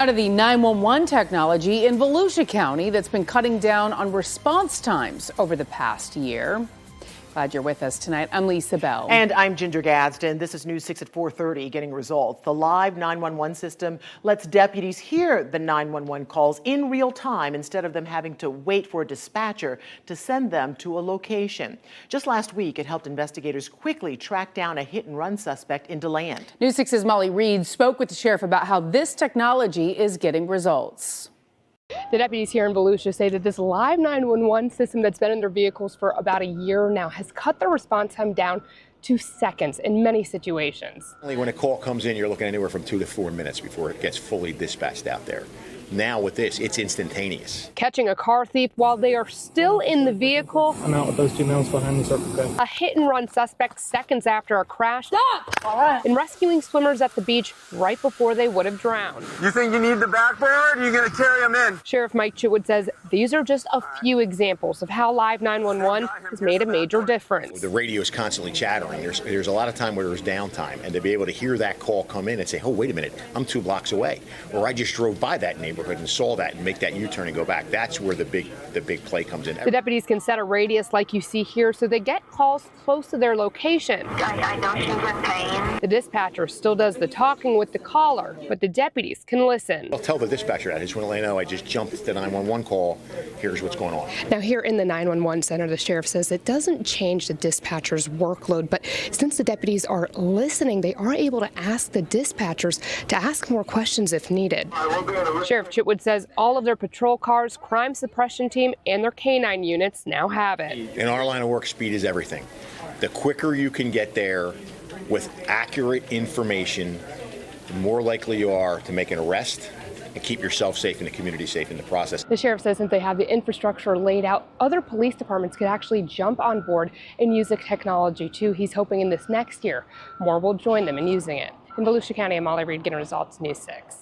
Out of the 911 technology in Volusia County that's been cutting down on response times over the past year. Glad you're with us tonight. I'm Lisa Bell. And I'm Ginger Gadsden. This is News 6 at 4:30, getting results. The Live 911 system lets deputies hear the 911 calls in real time instead of them having to wait for a dispatcher to send them to a location. Just last week, it helped investigators quickly track down a hit-and-run suspect in DeLand. News 6's Molly Reed spoke with the sheriff about how this technology is getting results. The deputies here in Volusia say that this Live 911 system that's been in their vehicles for about a year now has cut their response time down to seconds in many situations. When a call comes in, you're looking anywhere from 2 to 4 minutes before it gets fully dispatched out there. Now with this, it's instantaneous. Catching a car thief while they are still in the vehicle. I'm out with those 2 males behind the circle code. A hit-and-run suspect seconds after a crash. Stop! All right. And rescuing swimmers at the beach right before they would have drowned. You think you need the backboard? You're going to carry them in. Sheriff Mike Chitwood says these are just a few examples of how Live 911 has made a major difference. The radio is constantly chattering. There's a lot of time where there's downtime, and to be able to hear that call come in and say, oh, wait a minute, I'm 2 blocks away. Or I just drove by that neighborhood and saw that and make that U-turn and go back. That's where the big play comes in. The deputies can set a radius like you see here so they get calls close to their location. I know she's in pain. The dispatcher still does the talking with the caller, but the deputies can listen. I'll tell the dispatcher that. I just want to let you know I just jumped the 911 call. Here's what's going on. Now here in the 911 center, the sheriff says it doesn't change the dispatcher's workload, but since the deputies are listening, they are able to ask the dispatchers to ask more questions if needed. Sheriff Chitwood says all of their patrol cars, crime suppression team, and their canine units now have it. In our line of work, speed is everything. The quicker you can get there with accurate information, the more likely you are to make an arrest and keep yourself safe and the community safe in the process. The sheriff says since they have the infrastructure laid out, other police departments could actually jump on board and use the technology too. He's hoping in this next year, more will join them in using it. In Volusia County, I'm Molly Reed, getting results, News 6.